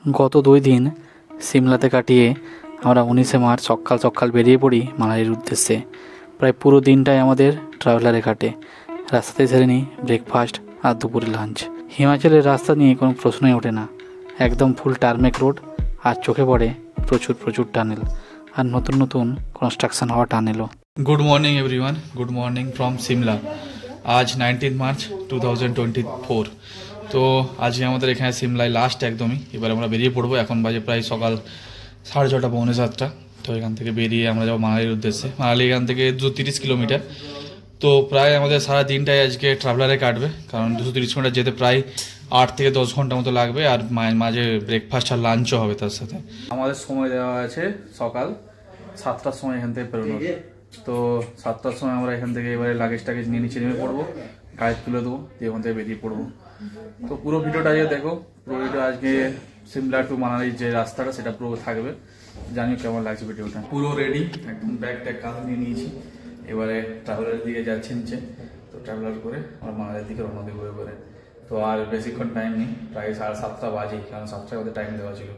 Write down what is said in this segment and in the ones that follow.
গত 2 দিন সিমলাতে কাটিয়ে আমরা 19শে মার্চ সকাল সকাল বেরিয়ে পড়ি মানালির উদ্দেশ্যে। প্রায় পুরো দিনটাই আমাদের ট্রাভেলারে কাটে। রাস্তাতে সেরে নিই ব্রেকফাস্ট আর দুপুরে লাঞ্চ। হিমাচলের রাস্তা নিয়ে কোনো প্রশ্নই ওঠে না, একদম ফুল টার্মেক রোড, আর চোখে পড়ে প্রচুর টানেল আর নতুন নতুন কনস্ট্রাকশন হওয়া টানেলও। Good morning everyone, good morning from Shimla. আজ 19 মার্চ 2024। তো আজকে আমাদের এখানে সিমলায় লাস্ট একদমই। এবার আমরা বেরিয়ে পড়বো। এখন বাজে প্রায় সকাল 6:30 পৌনে 7টা। তো এখান থেকে বেরিয়ে আমরা যাবো মানালির উদ্দেশ্যে। মানালি এখান থেকে 230 কিলোমিটার। তো প্রায় আমাদের সারা দিনটাই আজকে ট্রাভেলারে কাটবে, কারণ 230 কিলোমিটার যেতে প্রায় 8 থেকে 10 ঘন্টা মতো লাগবে, আর মাঝে ব্রেকফাস্ট আর লাঞ্চও হবে তার সাথে। আমাদের সময় দেওয়া আছে সকাল 7টার সময় এখান থেকে বেরোনোর। তো 7টার সময় আমরা এখান থেকে এবারে লাগেজ টাগেজ নিয়ে নিচে নেমে পড়বো, গাড়ি তুলে দেবো, দিয়ে ওখান থেকে বেরিয়ে পড়বো। তো পুরো ভিডিওটা আজকে দেখো। পুরো ভিডিও আজকে সিমলা টু মানালির যে রাস্তাটা সেটা পুরো থাকবে। জানিও কেমন লাগছে ভিডিওটা। পুরো রেডি, একদম ব্যাগ ট্যাগ কাঁধে নিয়ে নিয়েছি। এবারে ট্রাভেলারের দিকে যাচ্ছি নিচে। তো ট্রাভেলার করে আমরা মানালির দিকে রওনা দেবো এবারে। তো আর বেশিক্ষণ টাইম নেই, প্রায় 7:30 বাজে, কারণ 7টার মধ্যে টাইম দেওয়া ছিল।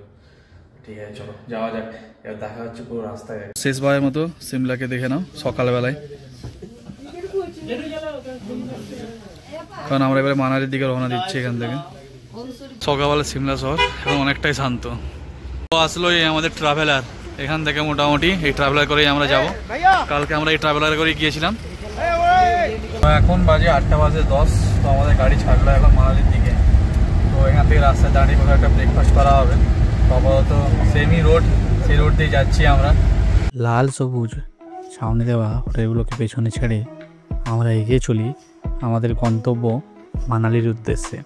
ঠিক আছে, চলো যাওয়া যাক। এবার দেখা হচ্ছে পুরো রাস্তায়। শেষবারের মতো সিমলাকে দেখে নাও সকালবেলায়, কারণ আমরা এবারে মানালির দিকে রওনা দিচ্ছি এখান থেকে। সকালবেলা সিমলা শহর এখন অনেকটাই শান্ত। তো আসলো এই আমাদের ট্রাভেলার। এখান থেকে মোটামুটি এই ট্রাভেলার করেই আমরা যাব। কালকে আমরা এই ট্রাভেলার করে গিয়েছিলাম। এখন বাজে 8:10। তো আমাদের গাড়ি ছাড়লো এখন মানালির দিকে। তো এখান থেকে রাস্তায় দাঁড়িয়ে কোথাও একটা ব্রেকফাস্ট করা হবে। আপাতত সেমি রোড, সেই রোড দিয়ে যাচ্ছি আমরা। লাল সবুজ সামনে দেওয়া হোটেলগুলোকে পেছনে ছেড়ে আমরা এগিয়ে চলি আমাদের গন্তব্য মানালির উদ্দেশ্যে।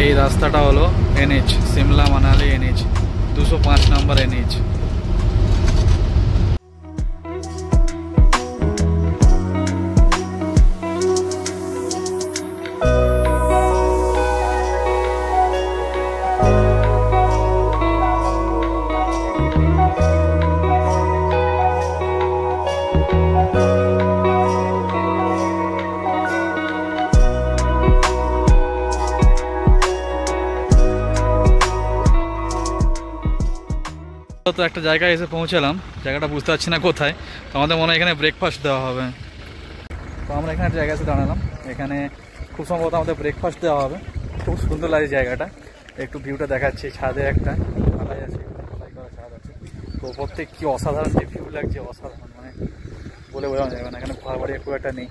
এই রাস্তাটা হলো NH, সিমলা মানালি NH, 205 নম্বর NH। তো একটা জায়গায় এসে পৌঁছালাম, জায়গাটা বুঝতে পারছি না কোথায়। তো আমাদের মনে হয় এখানে ব্রেকফাস্ট দেওয়া হবে। তো আমরা এখানে জায়গায় এসে দাঁড়ালাম। এখানে খুব সম্ভবত আমাদের ব্রেকফাস্ট দেওয়া হবে। খুব সুন্দর লাগে জায়গাটা। একটু ভিউটা দেখাচ্ছি। ছাদে একটা ঢালাই আছে, ঢালাই করা ছাদ আছে। তো প্রত্যেক কি অসাধারণ যে ভিউ লাগছে, অসাধারণ, মানে বলে বোঝানো যাবে না। এখানে ঘর বাড়ি খুব একটা নেই,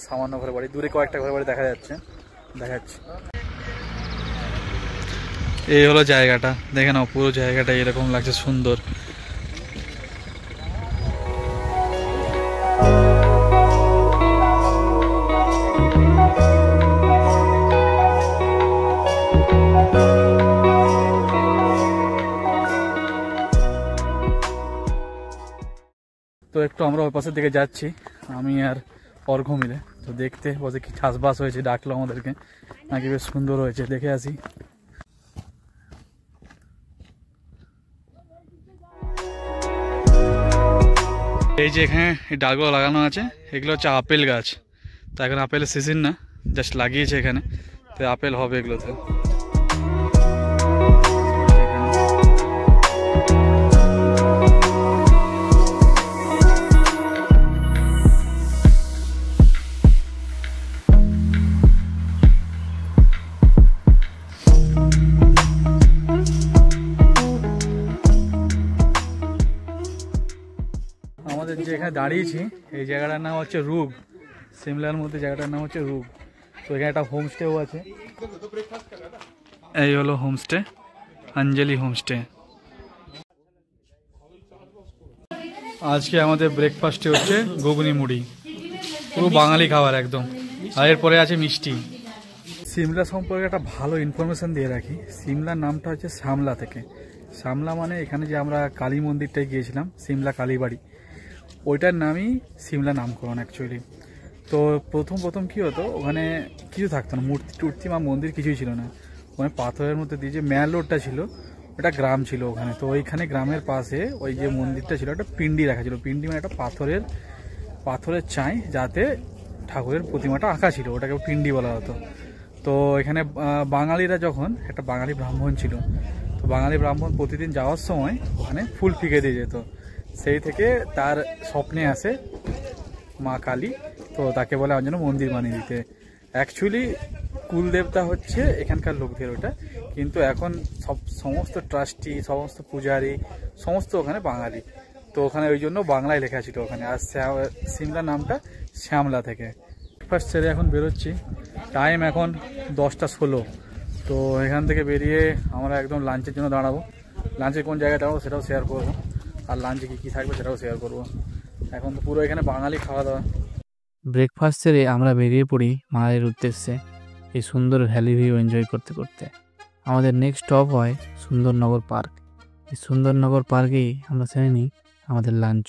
সামান্য ঘর বাড়ি, দূরে কয়েকটা ঘর বাড়ি দেখা যাচ্ছে। দেখাচ্ছি, এই হলো জায়গাটা। দেখে নাও, পুরো জায়গাটা এরকম লাগছে, সুন্দর। তো একটু আমরা ওই পাশের দিকে যাচ্ছি, আমি আর অর্ঘ্য মিলে। তো দেখতে বসে কি চাষবাস হয়েছে, ডাকলো আমাদেরকে, নাকি বেশ সুন্দর হয়েছে, দেখে আসি। এই যে এখানে এই ডালগুলো লাগানো আছে, এগুলো হচ্ছে আপেল গাছ। তো এখন আপেলের সিজন না, জাস্ট লাগিয়েছে এখানে, তো আপেল হবে এগুলোতে। আমাদের যে এখানে দাঁড়িয়েছি, এই জায়গাটার নাম হচ্ছে রুগ। সিমলার মধ্যে জায়গাটার নাম হচ্ছে রুগ। তো এখানে একটা হোমস্টেও আছে। এই হলো হোমস্টে, অঞ্জলি হোমস্টে। আজকে আমাদের ব্রেকফাস্টে হচ্ছে ঘুগনি মুড়ি, পুরো বাঙালি খাবার একদম। আর এরপরে আছে মিষ্টি। সিমলা সম্পর্কে একটা ভালো ইনফরমেশন দিয়ে রাখি। সিমলার নামটা হচ্ছে সামলা থেকে। সামলা মানে এখানে যে আমরা কালী মন্দিরটায় গিয়েছিলাম, সিমলা কালীবাড়ি, ওইটার নামই সিমলা নামকরণ অ্যাকচুয়ালি। তো প্রথম কী হতো, ওখানে কিছু থাকতো না, মূর্তি টুর্তি বা মন্দির কিছুই ছিল না। ওখানে পাথরের মধ্যে দিয়ে যে ম্যাল রোডটা ছিল, ওটা গ্রাম ছিল ওখানে। তো ওইখানে গ্রামের পাশে ওই যে মন্দিরটা ছিল, একটা পিন্ডি রাখা ছিল। পিন্ডি মানে একটা পাথরের চাই, যাতে ঠাকুরের প্রতিমাটা আঁকা ছিল, ওটাকে পিন্ডি বলা হতো। তো এখানে বাঙালিরা যখন একটা বাঙালি ব্রাহ্মণ ছিল, তো বাঙালি ব্রাহ্মণ প্রতিদিন যাওয়ার সময় ওখানে ফুল ফিকে দিয়ে যেত। সেই থেকে তার স্বপ্নে আসে মা কালী, তো তাকে বলে আমার জন্য মন্দির বানিয়ে দিতে। অ্যাকচুয়ালি কুলদেবতা হচ্ছে এখানকার লোকদের ওটা, কিন্তু এখন সমস্ত ট্রাস্টি, সমস্ত পূজারি, সমস্ত ওখানে বাঙালি। তো ওখানে ওই জন্য বাংলায় লেখা ছিল ওখানে। আর সিমলা নামটা শ্যামলা থেকে। ব্রেকফাস্ট ছেড়ে এখন বেরোচ্ছি, টাইম এখন 10:16। তো এখান থেকে বেরিয়ে আমরা একদম লাঞ্চের জন্য দাঁড়াবো। লাঞ্চে কোন জায়গায় দাঁড়াবো সেটাও শেয়ার করবো, আর লাঞ্চে কী কী থাকবে সেটাও শেয়ার করবো। এখন তো পুরো এখানে বাঙালি খাওয়া দাওয়া। ব্রেকফাস্ট সেরে আমরা বেরিয়ে পড়ি মালালির উদ্দেশ্যে, এই সুন্দর ভ্যালি ভিউ এনজয় করতে করতে। আমাদের নেক্সট স্টপ হয় সুন্দরনগর পার্ক। এই সুন্দরনগর পার্কেই আমরা সেরে নিই আমাদের লাঞ্চ।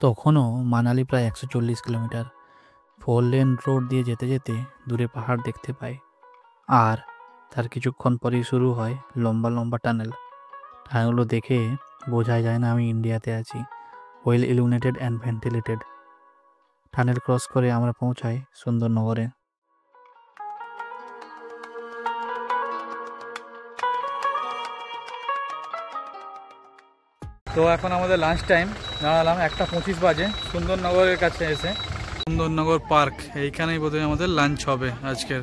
তখনও মানালি প্রায় 140 কিলোমিটার। 4 লেন রোড দিয়ে যেতে যেতে দূরে পাহাড় দেখতে পাই, আর তার কিছুক্ষণ পরেই শুরু হয় লম্বা লম্বা টানেল। টানেলগুলো দেখে বোঝাই যায় না আমি ইন্ডিয়াতে আছি। Well illuminated and ventilated. Tunnel cross করে আমরা পৌঁছাই সুন্দরনগরে। তো এখন আমাদের লাঞ্চ টাইম, দাঁড়ালাম 1:25 বাজে সুন্দরনগরের কাছে এসে। সুন্দরনগর পার্ক, এইখানেই বোধহয় আমাদের লাঞ্চ হবে আজকের।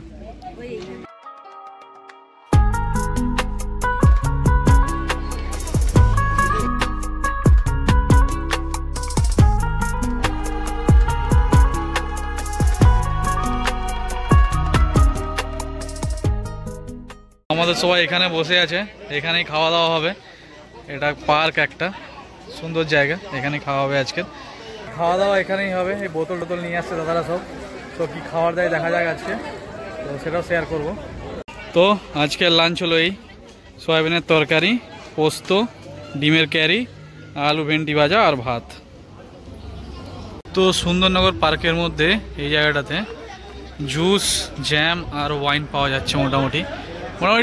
আমাদের সবাই এখানে বসে আছে, এখানেই খাওয়া দাওয়া হবে। এটা পার্ক, একটা সুন্দর জায়গা, এখানে খাওয়া হবে আজকে। খাওয়া দাওয়া এখানেই হবে। এই বোতল টোতল নিয়ে আসছে দাদারা সব, তো কী খাওয়ার দেয় দেখা যাক আজকে, তো সেটাও শেয়ার করব। তো আজকের লাঞ্চ হলো এই সয়াবিনের তরকারি, পোস্ত, ডিমের ক্যারি, আলু ভেন্ডি ভাজা আর ভাত। তো সুন্দরনগর পার্কের মধ্যে এই জায়গাটাতে জুস, জ্যাম আর ওয়াইন পাওয়া যাচ্ছে মোটামুটি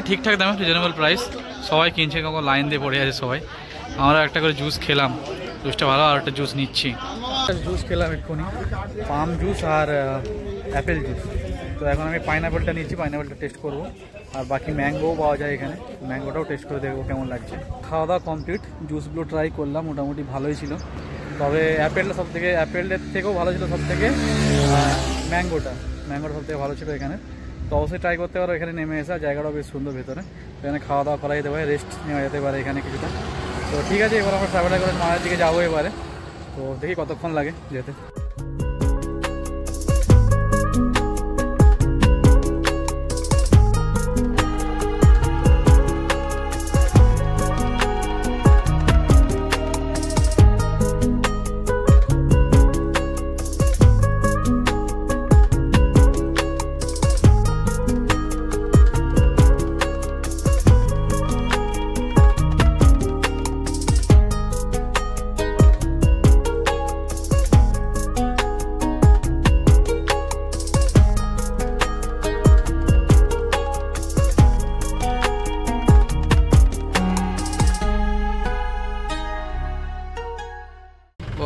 ঠিকঠাক দামে, রিজনেবল প্রাইস। সবাই কিনছে, কখন লাইন দিয়ে পড়ে আছে সবাই। আমরা একটা করে জুস খেলাম, জুসটা ভালো, আর একটা জুস নিচ্ছি। জুস খেলাম এক্ষুনি, পাম জুস আর অ্যাপেল জুস। তো এখন আমি পাইনাপেলটা নিচ্ছি, পাইনাপেলটা টেস্ট করব। আর বাকি ম্যাঙ্গোও পাওয়া যায় এখানে, ম্যাঙ্গোটাও টেস্ট করে দেখবো কেমন লাগছে। খাওয়া দাওয়া কমপ্লিট, জুসগুলো ট্রাই করলাম, মোটামুটি ভালোই ছিল। তবে অ্যাপেলটা সব থেকে, অ্যাপেলের থেকেও ভালো ছিল সব থেকে ম্যাঙ্গোটা সব থেকে ভালো ছিল এখানে। তো অবশ্যই ট্রাই করতে পারো এখানে নেমে এসে। জায়গাটাও বেশ সুন্দর ভেতরে, এখানে খাওয়া দাওয়া করা যেতে পারে, রেস্ট নেওয়া যেতে পারে এখানে কিছুটা। তো ঠিক আছে, এবার আমরা ট্রাভেলার করে মায়ের দিকে যাবো এবারে। তো দেখি কতক্ষণ লাগে যেতে।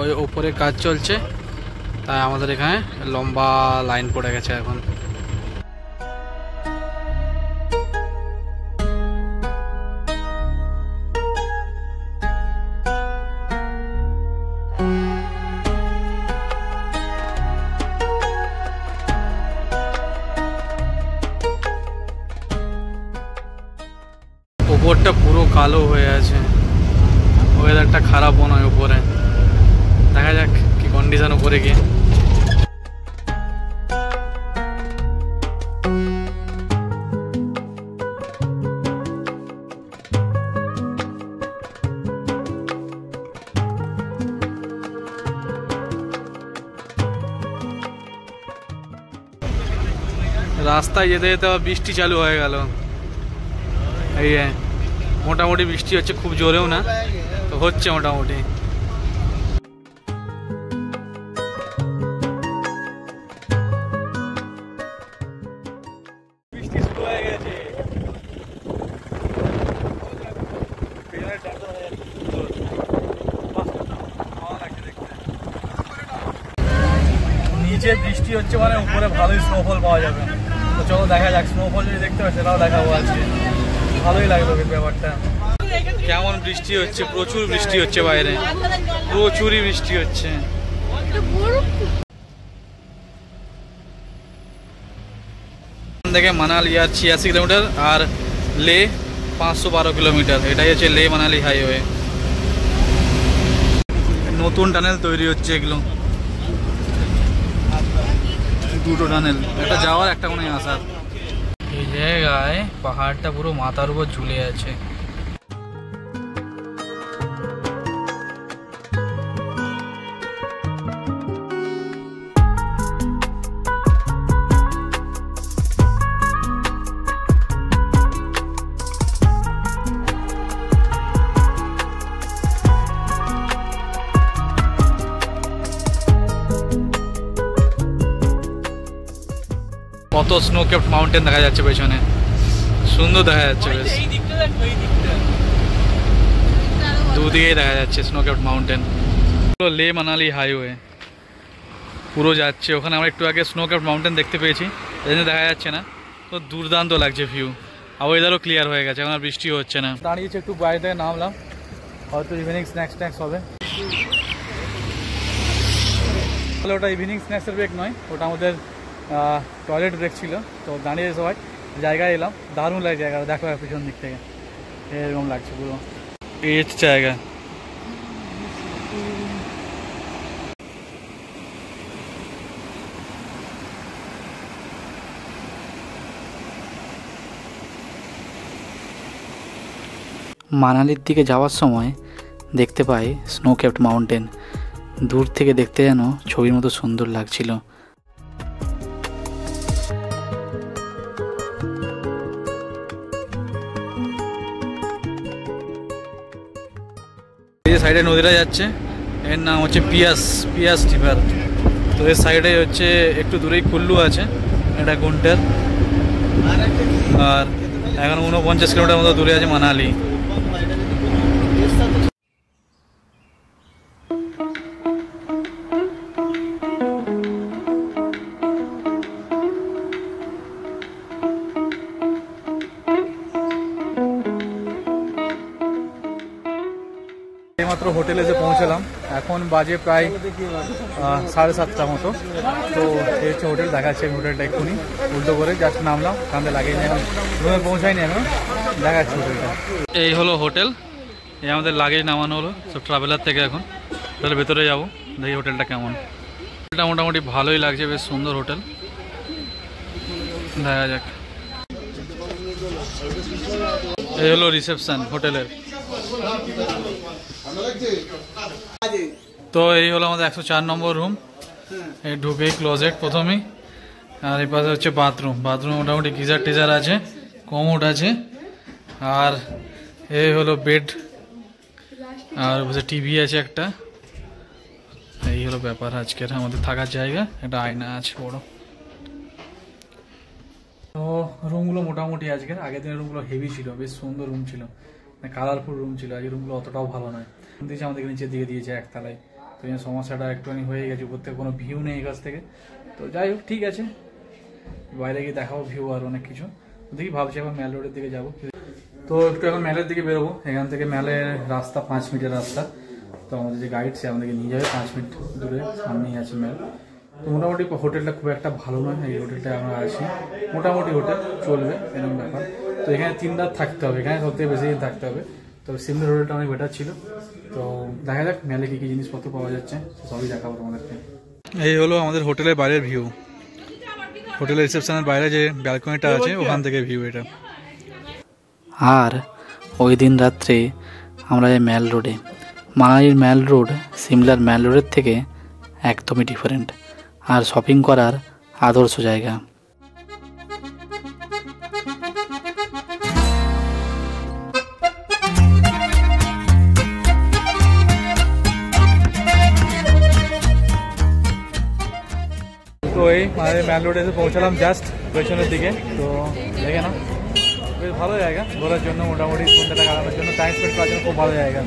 ওই উপরে কাজ চলছে, তাই আমাদের এখানে লম্বা লাইন পড়ে গেছে এখন। উপরটা পুরো কালো হয়ে আছে, ওয়েদারটা খারাপ মনে হয় উপরে। দেখা যাক কি কন্ডিশন উপরে গিয়ে। রাস্তায় যেতে যেতে বৃষ্টি চালু হয়ে গেল। এই মোটামুটি বৃষ্টি হচ্ছে, খুব জোরেও না, তো হচ্ছে মোটামুটি। বৃষ্টি শুরু হয়ে গেছে। নিচে বৃষ্টি হচ্ছে মানে উপরে ভালোই স্নোফল পাওয়া যাবে। তো চলো দেখা যাক, স্নোফল যদি দেখতে হয় সেটাও দেখাবো আজকে। ভালোই লাগলো ব্যাপারটা। কেমন বৃষ্টি হচ্ছে, প্রচুর বৃষ্টি হচ্ছে বাইরে, প্রচুরই বৃষ্টি হচ্ছে। থেকে মানালি আর 86 কিলোমিটার, আর লে 512 কিলোমিটার। এটাই হচ্ছে লে মানালি হাইওয়ে। নতুন টানেল তৈরি হচ্ছে এগুলো, দুটো টানেল, একটা যাওয়ার একটা মনে হয় আসার। এই জায়গায় পাহাড়টা পুরো মাথার উপর ঝুলে আছে। কত স্নো ক্যাপড মাউন্টেন দেখা যাচ্ছে পেছনে, সুন্দর দেখা যাচ্ছে বেশ। দুদিকেই দেখা যাচ্ছে স্নো ক্যাপড মাউন্টেন। লে মানালি হাইওয়ে পুরো যাচ্ছে ওখানে। আমরা একটু আগে স্নো ক্যাপড মাউন্টেন দেখতে পেয়েছি, এই জন্য দেখা যাচ্ছে না। তো দুর্দান্ত লাগছে ভিউ, আর ওয়েদারও ক্লিয়ার হয়ে গেছে, এখন আর বৃষ্টিও হচ্ছে না। দাঁড়িয়েছে একটু বাইরে থেকে নামলাম, হয়তো ইভিনিং স্ন্যাক্স হবে। তাহলে ওটা ইভিনিং স্ন্যাক্সের ব্রেক নয়, ওটা আমাদের টয়লেট ব্রেক ছিল। তো দাঁড়িয়ে সবাই জায়গায় এলাম, দারুণ লাগে জায়গাটা। দেখো পিছন দিক থেকে এরকম লাগছে পুরো, এই জায়গা। মানালির দিকে যাওয়ার সময় দেখতে পাই স্নো ক্যাপড মাউন্টেন। দূর থেকে দেখতে যেন ছবির মতো সুন্দর লাগছিল। এই সাইডে নদীটা যাচ্ছে, এর নাম হচ্ছে পিয়াস রিভার। তো এর সাইডে হচ্ছে একটু দূরেই কুল্লু আছে, এটা গুন্টার। আর এখন 49 কিলোমিটার মতো দূরে আছে মানালি। এইমাত্র হোটেলে এসে পৌঁছালাম, এখন বাজে প্রায় 7:30 মতো। তো এই হচ্ছে হোটেল, দেখাচ্ছে আমি হোটেলটা এক্ষুনি উল্টো করে জাস্ট নামলাম, কান্দে লাগিয়ে নিয়ে এখন রুমে পৌঁছাইনি, এখন দেখাচ্ছি হোটেলটা। এই হলো হোটেল, এই আমাদের লাগেজ নামানো হলো সব ট্রাভেলার থেকে। এখন হোটেলের ভেতরে যাবো, দেখি হোটেলটা কেমন। হোটেলটা মোটামুটি ভালোই লাগছে, বেশ সুন্দর হোটেল, দেখা যাক। এই হলো রিসেপশন হোটেলের। তো এই হলো আমাদের 104 নম্বর রুম। এই ঢুকেই ক্লোজেট প্রথমেই, আর এই পাশে হচ্ছে বাথরুম। বাথরুম মোটামুটি গিজার টিজার আছে, কমোড আছে, আর এই হলো বেড, আর বসে টিভি আছে একটা। এই হলো ব্যাপার আজকের আমাদের থাকার জায়গা। একটা আয়না আছে বড়। তো রুমগুলো মোটামুটি আজকের, আগের দিনের রুমগুলো হেভি ছিল, বেশ সুন্দর রুম ছিল, কালারফুল রুম ছিল। আজকের রুমগুলো অতটাও ভালো নয়, দিয়েছে আমাদেরকে নিচের দিকে দিয়েছে একতলায়। তো এই সমস্যাটা একটুখানি হয়ে গেছে, উপর থেকে কোনো ভিউ নেই এই কাছ থেকে। তো যাই হোক, ঠিক আছে, বাইরে গিয়ে দেখাবো ভিউ আর অনেক কিছু। দেখি ভাবছি এখন ম্যাল রোডের দিকে যাবো। তো একটু এখন ম্যালের দিকে বেরোবো। এখান থেকে ম্যালের রাস্তা 5 মিনিটের রাস্তা। তো আমাদের যে গাইড সে আমাদেরকে নিয়ে যাবে 5 মিনিট দূরে, সামনেই আছে ম্যাল। তো মোটামুটি হোটেলটা খুব একটা ভালো নয়, এই হোটেলটায় আমরা আছি। মোটামুটি হোটেল চলবে, এরকম ব্যাপার। তো এখানে 3 রাত থাকতে হবে, এখানে সবথেকে বেশি দিন থাকতে হবে। তো সিমলার হোটেলটা অনেক বেটার ছিল। তো দেখা যাক ম্যালে কী কী জিনিসপত্র পাওয়া যাচ্ছে, সবই দেখাবো তোমাদেরকে। এই হলো আমাদের হোটেলের বাইরের ভিউ। হোটেলের রিসেপশনের বাইরে যে ব্যালকনিটা আছে, ওখান থেকে ভিউ এটা। আর ওই দিন রাত্রে আমরা এই ম্যাল রোডে, মানালির ম্যাল রোড সিমলার ম্যাল রোডের থেকে একদমই ডিফারেন্ট, আর শপিং করার আদর্শ জায়গা। তো এই আমাদের ম্যাল রোডে এসে পৌঁছালাম জাস্ট পেছনের দিকে। তো দেখে না, বেশ ভালো জায়গা ঘোরার জন্য, মোটামুটি সন্ধ্যাটা কাটানোর জন্য, টাইম স্পেন্ড করার জন্য খুব ভালো জায়গা।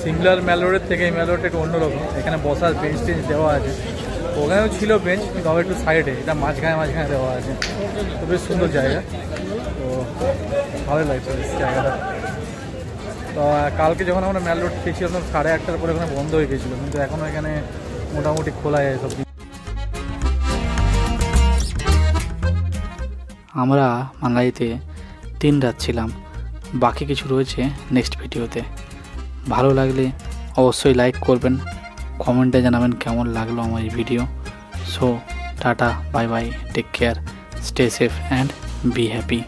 সিমলার ম্যাল রোডের থেকে এই ম্যাল রোডটা একটু অন্যরকম, এখানে বসার বেঞ্চ টেঞ্চ দেওয়া আছে। ওখানেও ছিল বেঞ্চ, কিন্তু আবার একটু সাইডে, এটা মাঝখানে দেওয়া আছে। তো বেশ সুন্দর জায়গা, তো ভালো লাগছে জায়গাটা। তো কালকে যখন আমরা ম্যাল রোড খেয়েছিলাম 8:30টার পরে ওখানে বন্ধ হয়ে গেছিলো, কিন্তু এখনও এখানে মোটামুটি খোলা যায় সব। আমরা মানালিতে 3 রাত ছিলাম, বাকি কিছু রয়েছে নেক্সট ভিডিওতে। ভালো লাগলে অবশ্যই লাইক করবেন, কমেন্টে জানাবেন কেমন লাগলো আমার এই ভিডিও। So tata, bye bye, take care, stay safe and be happy.